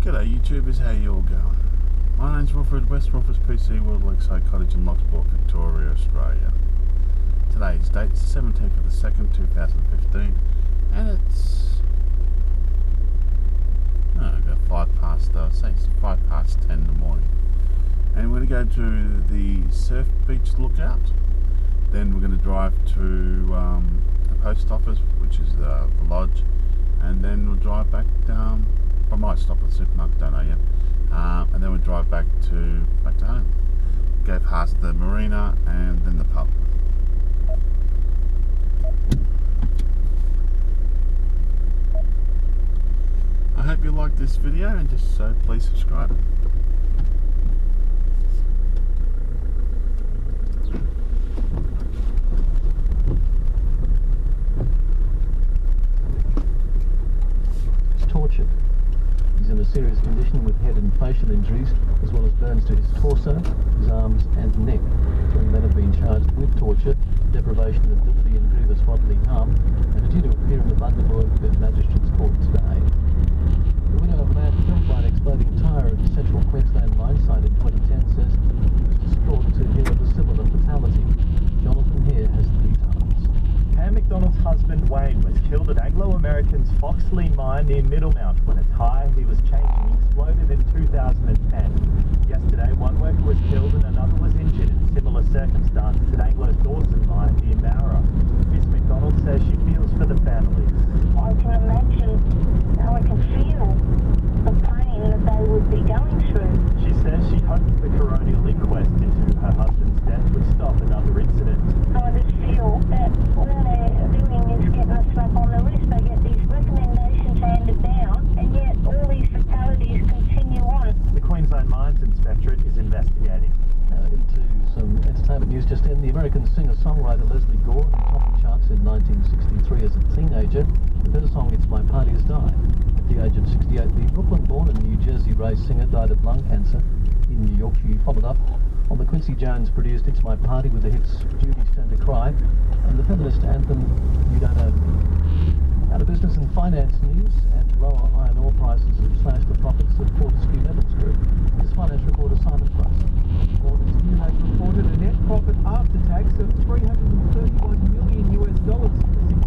G'day YouTubers, how you all going? My name's Wilfred, West Wilfred's PC World Lakeside Cottage in Loch Sport, Victoria, Australia. Today's date is the 17th of the 2nd, 2015, and it's about 5 past 10 in the morning. And we're going to go to the surf beach lookout. Then we're going to drive to the post office, which is the lodge, and then we'll drive back down. I might stop at the supermarket, don't know yet. And then we'll drive back to home. Go past the marina and then the pub. I hope you liked this video, and just so please subscribe. Tortured. He's in a serious condition with head and facial injuries, as well as burns to his torso, his arms and neck. 3 men have been charged with torture, deprivation of liberty and grievous bodily harm, and are due to appear in the Bundaberg Magistrates Court today. The widow of a man killed by an exploding tyre at the Central Queensland mine site in 2010 says he was distraught to hear of a similar fatality. Jonathan here has the details. Pam McDonald's husband Wayne was killed at Anglo-American's Foxley mine near Middlemount when a tyre he was changing exploded in 2010. Yesterday, one worker was killed and another was injured in similar circumstances at Anglo's Dawson mine near Mara. Miss McDonald says she feels for the families. I can imagine, I can feel the pain that they would be going through. She says she hopes the coronial inquest into her husband's death would stop another incident. I just feel that all they're doing is getting a slap on the wrist. They get these recommendations handed down, and yet all these fatalities continue on. The Queensland Mines Inspectorate is investigating. Now into some entertainment news just in. The American singer-songwriter Leslie Gore, who topped the charts in 1963 as a teenager, with her song It's My Party, has died. At the age of 68, the Brooklyn-born and New Jersey-raised singer died of lung cancer in New York. She followed up on the Quincy Jones-produced It's My Party with the hits Judy's Turn to Cry and the feminist anthem You Don't Own Me. Out of business and finance news, and lower iron ore prices have slashed the profits of Fortescue Metals Group. This finance reporter Simon Price. Fortescue has reported a net profit after tax of $331 million for the 6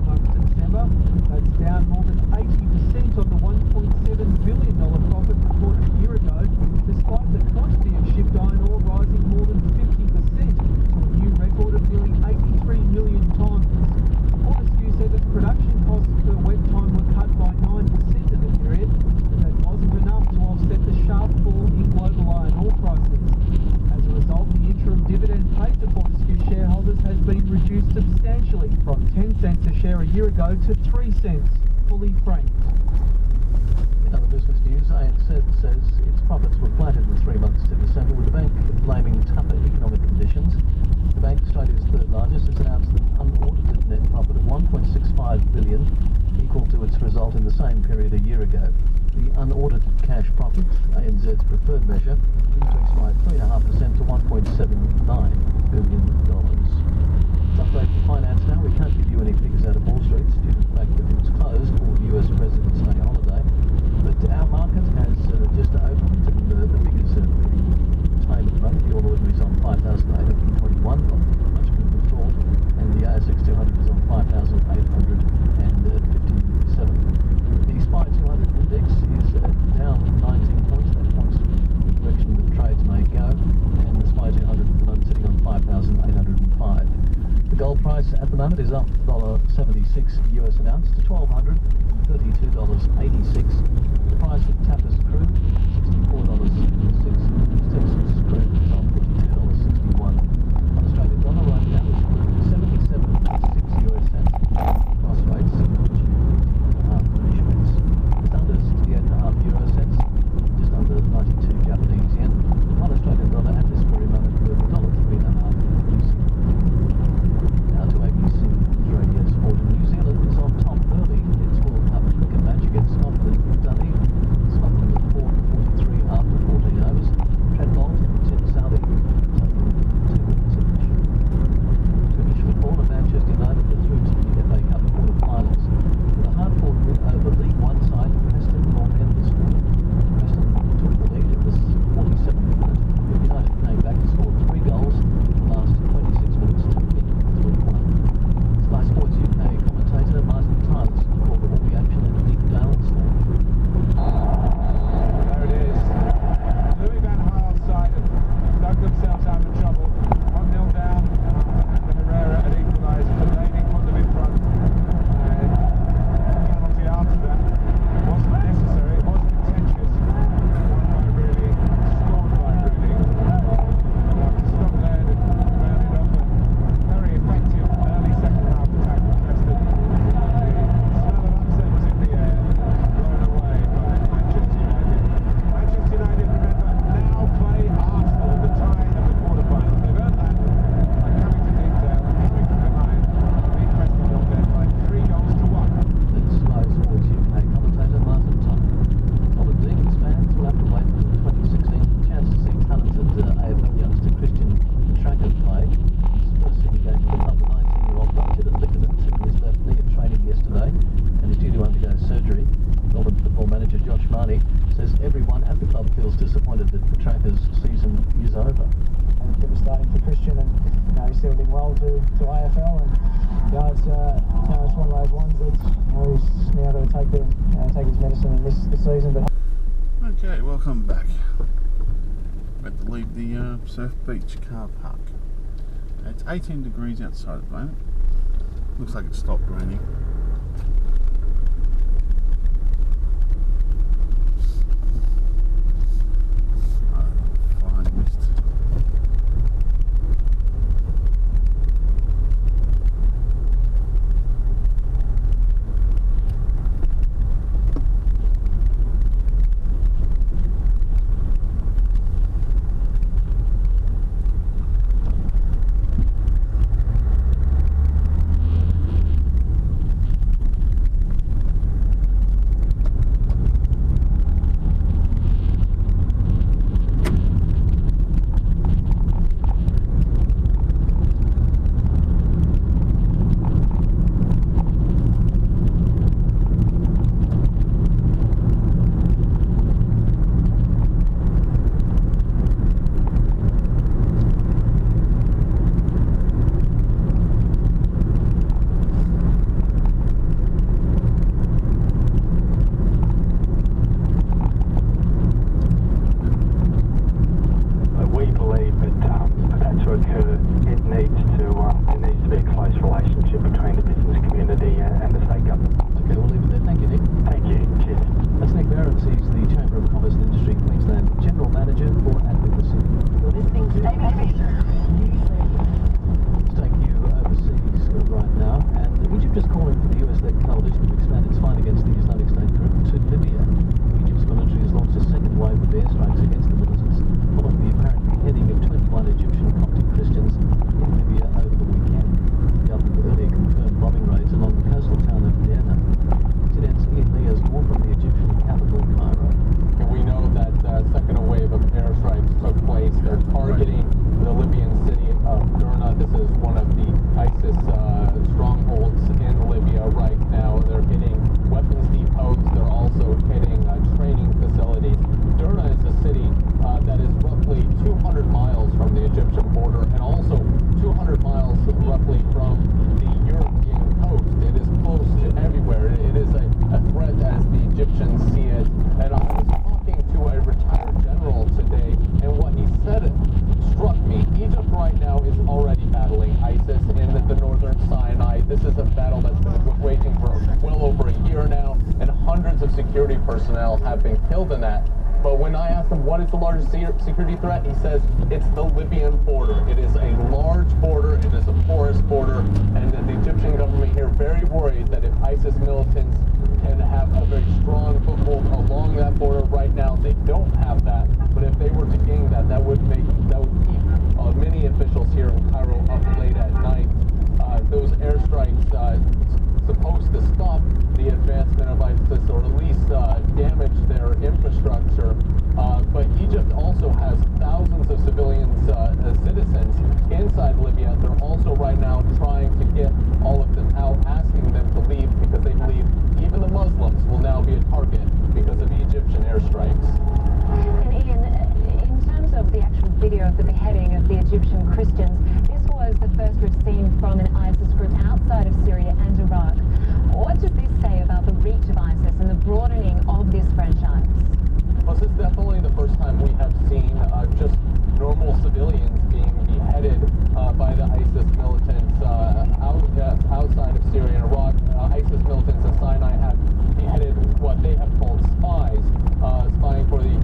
months to December. That's down more than 80% on the $1.7 billion profit reported a year ago, despite the quantity of shipped iron ore rising more than 50% to a new record of nearly 83 million tonnes. Fortescue said that production costs per wet tonne were cut by 9% in the period, but that wasn't enough to offset the sharp fall in global iron ore prices. As a result, the interim dividend paid to Fortescue shareholders has been reduced substantially from 10 cents a share a year ago to 3 cents, fully franked. In other business news, ANZ says its profits were flat in the 3 months to December, with the bank blaming tougher economic conditions. The bank, Australia's third largest, has announced an unaudited net profit of $1.65 billion, equal to its result in the same period a year ago. The unaudited cash profit, ANZ's preferred measure, increased by 3.5% to $1.79 billion. Let's update the finance now. We can't give you any figures out of Wall Street due to the fact that it was closed for the US President's Day holiday. But our market has just opened, and the figures are pretty tame at the moment. The All Ordinaries on 5,821, not much movement at all, and the ASX 200 is on 5,857. The SPY 200 index is down 19 points. That points to the direction that trades may go, and the SPY 200 at the moment sitting on 5,805. The gold price at the moment is up $76 US an ounce to $1,232.86. The price of Tapis crude, $64.66. Texas crude is on $52.61. On Australian dollar right now is 77.6 US cents. Cross rates, just under 68.5 euro cents, just under 92 Japanese yen. 1 Australian dollar at this very moment with $1.03.5. Now to ABC Radio Sport. New Zealand is on top early in its World Cup cricket match against Scotland. money, says everyone at the club feels disappointed that the Trackers' season is over. Devastating for Christian, and he's settled well to AFL, and it's one of those ones that he's now got to take his medicine and miss the season. But okay, welcome back. About to leave the Surf Beach car park. It's 18 degrees outside at the moment. Looks like it stopped raining. Fine mist. Personnel have been killed in that. But when I asked him what is the largest security threat, he says it's the Libyan border. It is a large border, it is a porous border, and the Egyptian government here very worried that if ISIS militants can have a very strong foothold along that border. Right now they don't have that, but if they were to gain that, that would keep many officials here in Cairo up late at night. Those airstrikes supposed to stop the advancement of ISIS, or at least damage their infrastructure. But Egypt also has thousands of civilians, citizens inside Libya. They're also right now trying to get all of them out, asking them to leave because they believe even the Muslims will now be a target because of Egyptian airstrikes. And Ian, in terms of the actual video of the beheading of the Egyptian Christians, this was the first we've seen from an ISIS group outside of Syria and Iraq. What does this say about the reach of ISIS and the broadening of this franchise? Well, this is definitely the first time we have seen just normal civilians being beheaded by the ISIS militants outside of Syria and Iraq. ISIS militants in Sinai have beheaded what they have called spies, spying for the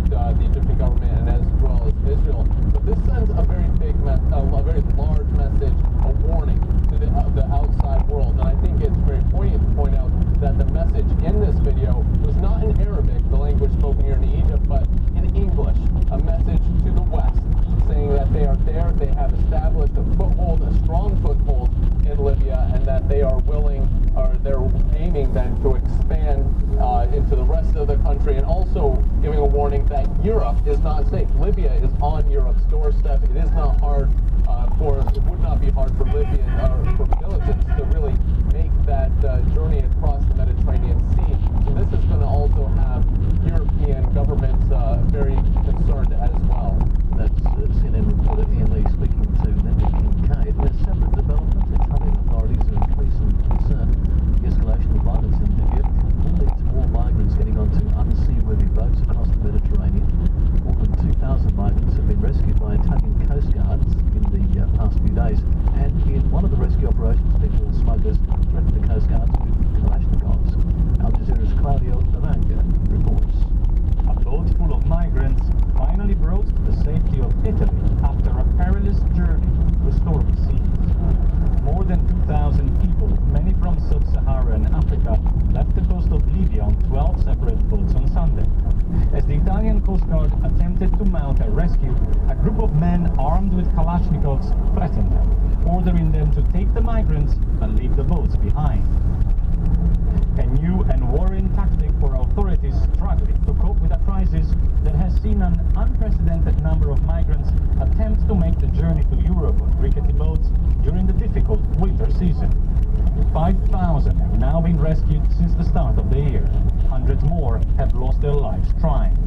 Egyptian government and as well as Israel. But this sends a very big, a very large message, a warning to the outside world. And I think it's very poignant to point out that the message in this video was not in Arabic, the language spoken here in Egypt, but in English. A message to the West, saying that they are there, they have established a foothold, a strong foothold in Libya, and that they are willing, or they're aiming then to expand into the rest of the country, and also giving a warning that Europe is not safe. Libya is on Europe's doorstep. It is not hard it would not be hard for Libyan or for militants to really make that journey across the Mediterranean Sea. So this is going to also have European Coast Guard attempted to mount a rescue, a group of men armed with Kalashnikovs threatened them, ordering them to take the migrants and leave the boats behind. A new and worrying tactic for authorities struggling to cope with a crisis that has seen an unprecedented number of migrants attempt to make the journey to Europe on rickety boats during the difficult winter season. 5,000 have now been rescued since the start of the year. Hundreds more have lost their lives trying.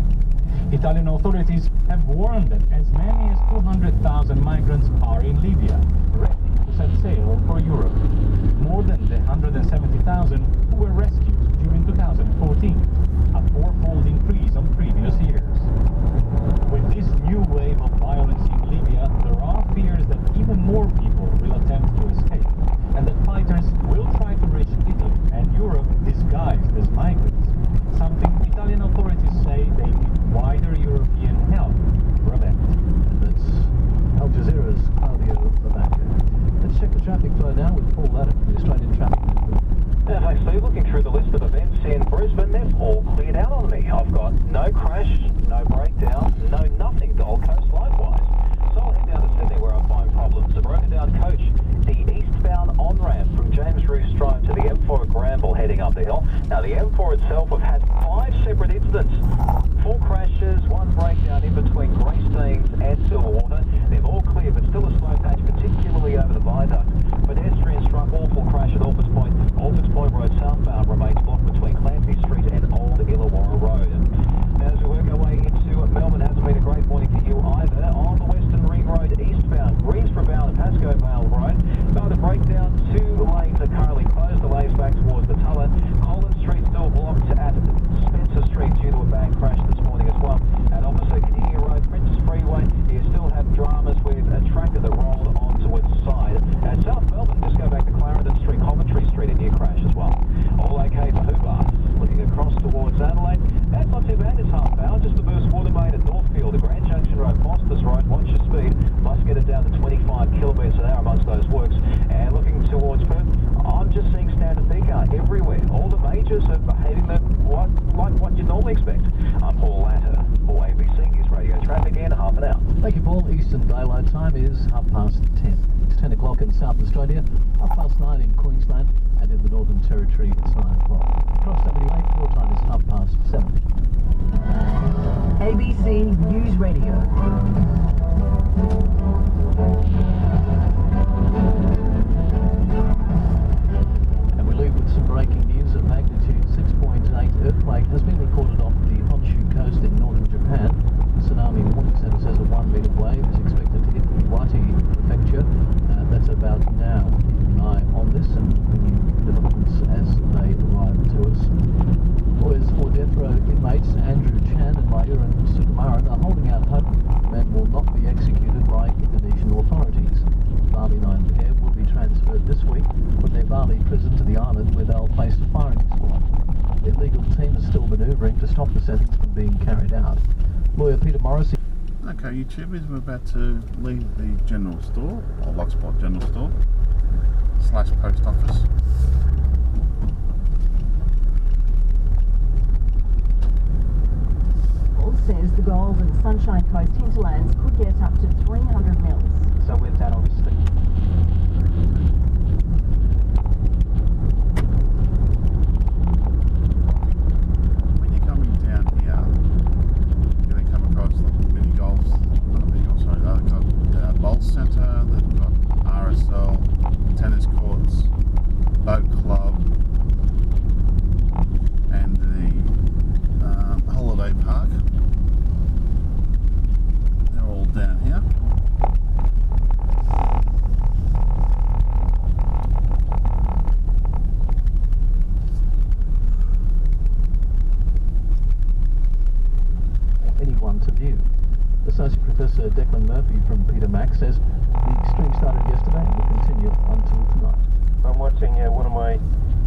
Italian authorities have warned that as many as 200,000 migrants are in Libya, ready to set sail for Europe. More than the 170,000 who were rescued during 2014, a fourfold increase on previous years. With this new wave of violence in Libya, there are fears that even more people will attempt to escape, and that fighters will try to reach Italy and Europe disguised as migrants, something Italian authorities say they need wider European help to prevent. That's Al Jazeera's Claudio Lavacca. Let's check the traffic flow now with Paul Ladder from the Australian Traffic Network. Hi Steve, looking through the list of events in Brisbane, they've all cleared out on me. I've got no crash, no breakdown, no nothing Gold Coast likewise. So I'll head down to Sydney where I find problems. A broken down coach, the eastbound on-ramp from James Roos Drive to the M4 at Granville heading up the hill. Now the M4 itself have had 5 separate incidents. 4 crashes, 1 breakdown in between Greystanes and Silverwater. They've all cleared, but still a slow patch, particularly over the viaduct. Pedestrians struck awful crash at Orford's Point. Orford's Point Road southbound remains blocked between Clancy Street and Old Illawarra Road. Now, as we work our way into Melbourne, hasn't been a great morning for you either. On the Western Ring Road eastbound, Greensboro bound at Pascoe Vale Road. Found a breakdown, 2 lanes are currently closed. The lanes back towards the Tulla. Collins Street still blocked at Spencer Street due to a bad crash this morning as well. And opposite Canadian Road, Princess Freeway, you still have dramas with a tractor that rolled onto its side. At South Melbourne, just go back to Clarendon Street, Coventry Street, a near crash as well. All okay for Hooper. Looking across towards Adelaide, that's not too bad, it's half hour. Just the burst Watermaid at Northfield, the Grand Junction Road, Foster's Road, watch your speed. Must get it down to 25 kilometres an hour amongst those works. And looking towards Perth, I'm just seeing standard peak-car everywhere. All the majors are behaving like what you'd normally expect. I'm Paul Latter for ABC News Radio Traffic in half an hour. Thank you, Paul. Eastern Daylight Time is 10:30. It's 10 o'clock in South Australia, 9:30 in Queensland, and in the Northern Territory it's 9 o'clock. Across WA, your time is 7:30. ABC News Radio. And we leave with some breaking news. A magnitude 6.8 earthquake has been recorded off the Honshu coast in northern Japan. The Tsunami Warning Centre says a 1-metre wave is expected to hit Iwate Prefecture. That's about now. Keep an eye on this and bring you developments as they arrive to us. Lawyers for death row inmates Andrew Chan and Mayuran Sukumaran are holding out hope the men will not be executed by Indonesian authorities. The Bali 9 pair will be transferred this week from their Bali prison to the island where they'll face a firing squad. Their legal team is still manoeuvring to stop the sentence from being carried out. Lawyer Peter Morrissey. Okay, YouTubers, we're about to leave the general store, or Loch Sport general store, / post office. Paul says the Gold and Sunshine Coast hinterlands could get up to 300 mils. So with that, obviously, When you're coming down here, you're going to come across the mini golfs, not mini golf, sorry, they've got bowl centre, they've got RSL, tennis courts, boat club, and the holiday park. They're all down here. Anyone to view. Associate Professor Declan Murphy from Peter Mac says the extreme started yesterday and will continue until tonight. I'm watching one of my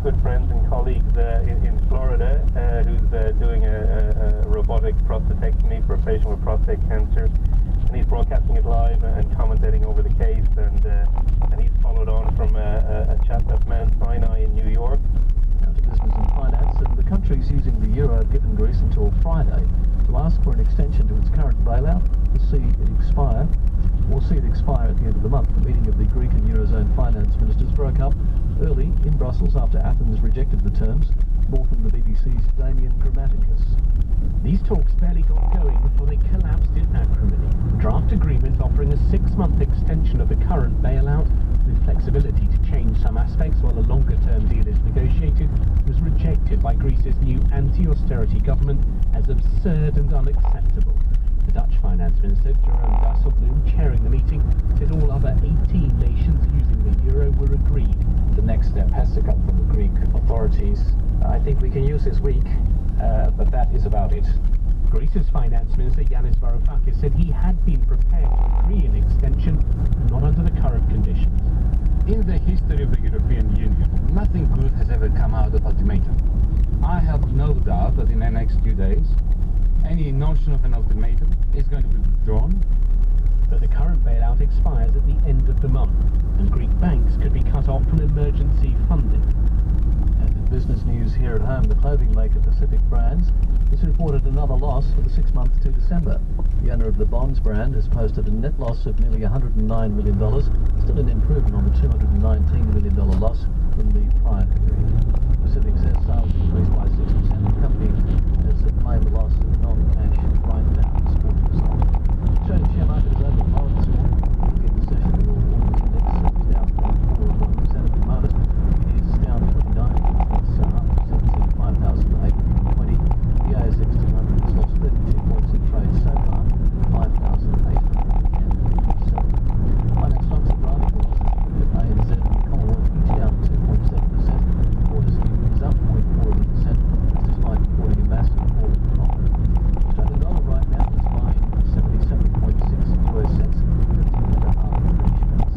good friends and colleagues in Florida who's doing a robotic prostatectomy for a patient with prostate cancer, and he's broadcasting it live and commentating over the case, and he's followed on from a chap at Mount Sinai in New York. Now to business and finance, and the country's using the euro given Greece until Friday to ask for an extension see it expire at the end of the month. The meeting of the Greek and Eurozone finance ministers broke up early in Brussels after Athens rejected the terms. More from the BBC's Damien Grammaticus. These talks barely got going before they collapsed in acrimony. Draft agreement offering a 6-month extension of the current bailout with flexibility to change some aspects while a longer-term deal is negotiated was rejected by Greece's new anti-austerity government as absurd and unacceptable. The Dutch finance minister, Jerome Dijsselbloem, chairing the meeting, said all other 18 nations using the euro were agreed. The next step has to come from the Greek authorities. I think we can use this week, but that is about it. Greece's finance minister, Yanis Varoufakis, said he had been prepared to agree an extension, not under the current conditions. In the history of the European Union, nothing good has ever come out of ultimatum. I have no doubt that in the next few days, any notion of an ultimatum is going to be withdrawn. But the current bailout expires at the end of the month, and Greek banks could be cut off from emergency funding. And in business news here at home, the clothing maker Pacific Brands has reported another loss for the 6 months to December. The owner of the Bonds brand has posted a net loss of nearly $109 million, still an improvement on the $219 million loss in the prior period. Pacific says sales increased by 6%. The company has claimed the loss of non-cash write-down sports result. Australian share market is open lower this morning. In the session, the All Orders Index is down 0.41% at the moment. It is down 29 points, up to 5,820. The ASX 200 has lost 32 points in trade so far, 5,807. Finance stocks are driving the losses with ANZ and Commonwealth each down 2.7%. Fortescue is up 0.4%, despite reporting a massive fall in profit. Australian dollar right now is buying 77.6 US cents, 15.5 British pounds.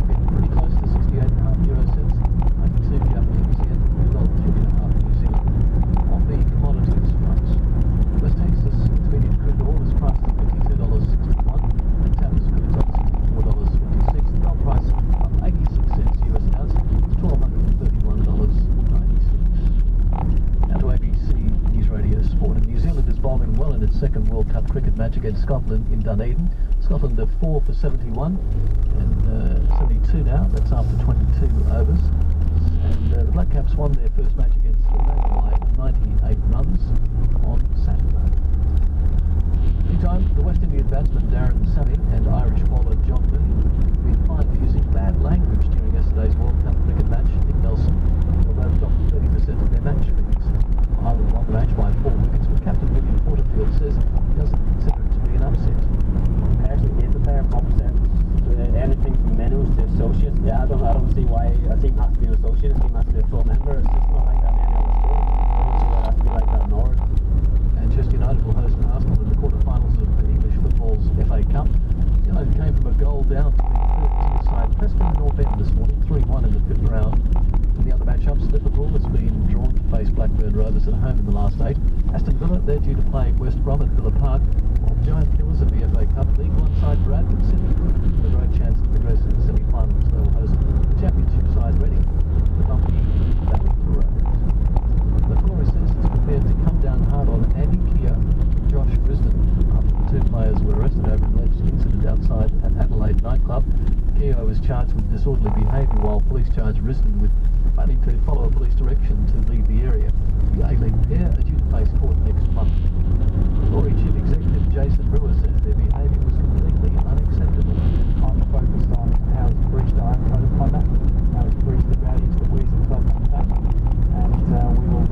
Getting pretty close to 68.5 euro cents, 92 Japanese yen, $2.5 New Zealand. On the commodities front, West Texas Intermediate crude oil is priced at $52.61, and Tapis crude's up $64.56. The gold price up 86 cents US an ounce, it's $1,231.96. Now to ABC News Radio Sport. And New Zealand is bowling well in its second World Cup cricket match against Scotland in Dunedin. Scotland are 4 for 71 and 72 now. That's after 22 overs. And the Black Caps won their first match against Australia by 98 runs on Saturday. Meantime, the West Indian batsman Darren Sammy and Irish bowler John Mooney have been fined for using bad language during yesterday's World Cup cricket match in Nelson. They've dropped 30% of their match figures. Ireland won the match by 4 wickets, but Captain William Porterfield says he doesn't consider it to be an upset. Actually, if the player represents anything from menus to associates, yeah, I don't see why a team has to be an associate, a team has to be a full member. It's just not like that in any other sport. I don't see why it has to be like that in ours. Manchester United will host Arsenal in the quarterfinals of English football's FA Cup. United came from a goal down to the third-tier side Preston North End this morning, 3-1 in the 5th round. In the other matchups, Liverpool has been drawn to face Blackburn Rovers at home in the last 8. Aston Villa, they're due to play West Brom at Villa Park, while Giant Killers of the FA Cup League One side Bradford City have a great chance to progress in the semi-finals. They'll host the Championship side Reading, the bumpy battle for Rovers. The Flores says it's prepared to come down hard on Andy Keogh and Josh Brisbane after the two players were arrested over an alleged incident outside an Adelaide nightclub. Keogh was charged with disorderly behaviour, while police charged Brisbane with failing to follow a police direction to leave the area. The A-League pair are due to face court next month. Glory Chief Executive Jason Brewer says their behaviour was completely unacceptable. I'm focused on how to breach the Iron Code of Conduct, how to breach the values that we as a club have, and we will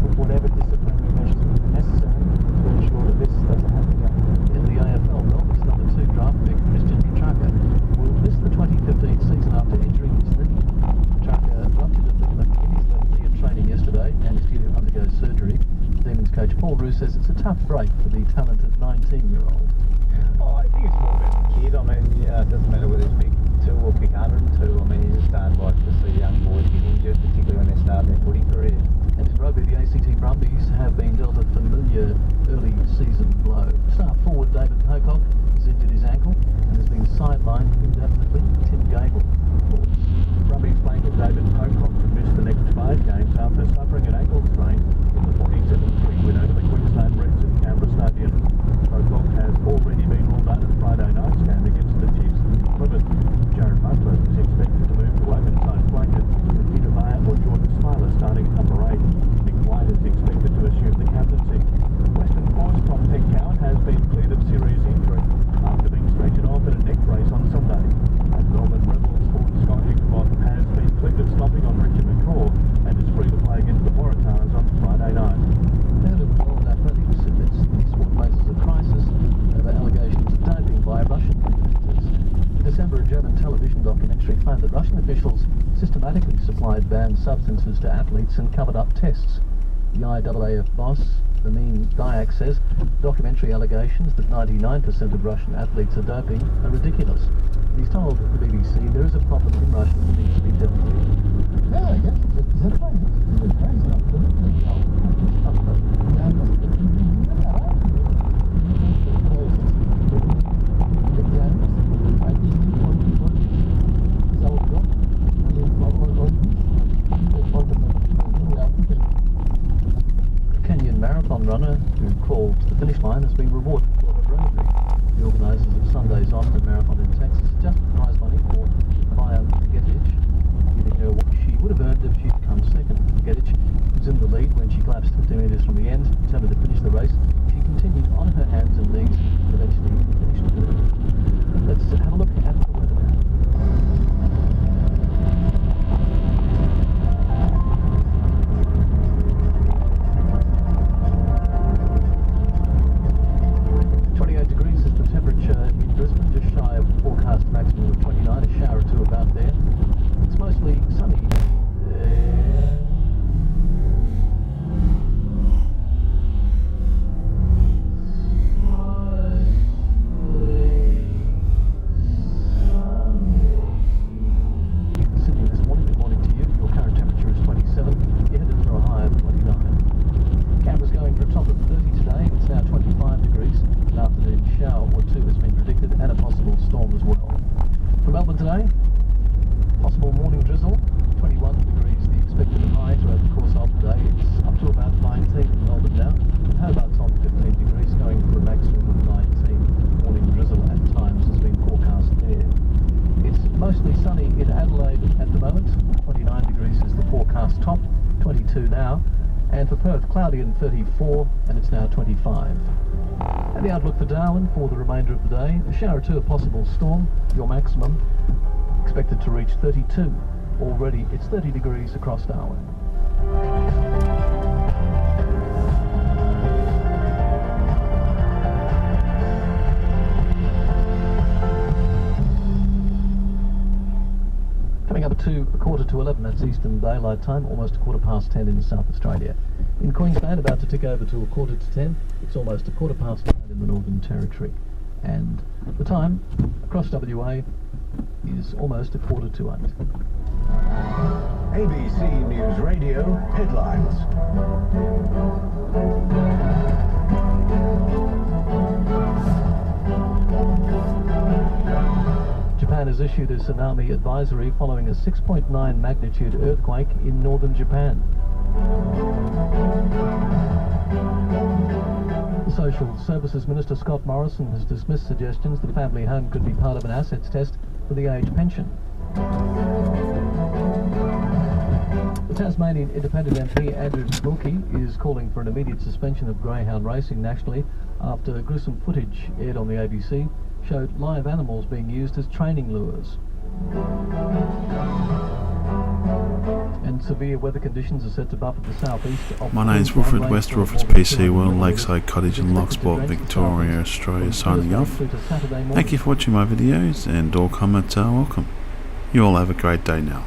put whatever disciplinary measures necessary to ensure that this doesn't happen again. In the AFL, Melbourne's number 2 draft pick Christian Petrarca will miss the 2015 season after injuring his knee. Petrarca ruptured a ligament in his left knee in training yesterday and is due to undergo surgery. Demons coach Paul Roos says it's a tough break for the talented 19-year-old. Oh, I think it's more about the kid. I mean, it doesn't matter whether it's pick 2 or pick 102. I mean, you just don't like to see young boys get injured, particularly when they start their footy career. And in rugby, the ACT Brumbies have been dealt a familiar early season blow. Star forward David Pocock has injured his ankle and has been sidelined indefinitely. Tim Gable reports. Brumbies flanker David Pocock could miss the next 5 games after suffering an ankle strain in the 47-3 win over the Queensland Reds at Canberra Stadium. Pocock has already been ruled out of Friday night's game against the Chiefs. erratically supplied banned substances to athletes and covered up tests. The IAAF boss, Amin Dayak, says documentary allegations that 99% of Russian athletes are doping are ridiculous. He's told the BBC there is a problem in Russia that needs to be dealt with. Yeah, yes, that's fine. It's crazy. Marathon runner who crawled to the finish line has been rewarded for her bravery. The organisers of Sunday's Austin Marathon in Texas adjusted prize money for Maya Getich, giving her what she would have earned if she'd come second. Getich was in the lead when she collapsed 50 metres from the end, determined to finish the race. She continued on her hands and knees and eventually finished third. Let's have a look at the weather now. 28 degrees is the temperature in Brisbane, just shy of the forecast maximum of 29, a shower or two about there. It's mostly sunny. Sydney this morning, good morning to you. Your current temperature is 27. You're headed for a high of 29. Canberra's going for a top of 30 today. It's now 25 degrees. An afternoon shower or two has been predicted and a possible storm as well. For Melbourne today, possible morning drizzle, 21 degrees the expected high throughout the course of the day. It's up to about 19 in Melbourne now. And Hobart's on 15 degrees, going for a maximum of 19. Morning drizzle at times has been forecast there. It's mostly sunny in Adelaide at the moment. 29 degrees is the forecast top, 22 now. And for Perth, cloudy and 34, and it's now 25. And the outlook for Darwin for the remainder of the day, a shower or two, a possible storm, your maximum expected to reach 32. Already it's 30 degrees across Darwin. Coming up to a quarter to 11, that's Eastern Daylight Time, almost a quarter past 10 in South Australia. In Queensland, about to tick over to a quarter to 10, it's almost a quarter past 9 in the Northern Territory. And the time across WA is almost a quarter to 8. ABC News Radio headlines. Japan has issued a tsunami advisory following a 6.9 magnitude earthquake in northern Japan. The Social Services Minister Scott Morrison has dismissed suggestions the family home could be part of an assets test for the age pension. The Tasmanian Independent MP Andrew Wilkie is calling for an immediate suspension of greyhound racing nationally after gruesome footage aired on the ABC showed live animals being used as training lures. And severe weather conditions are set to buffet the southeast of... My name's Wilfred, West Wilfred's PC World, Lakeside Cottage in Loch Sport, Victoria, Australia, signing off. Thank you for watching my videos, and all comments are welcome. You all have a great day now.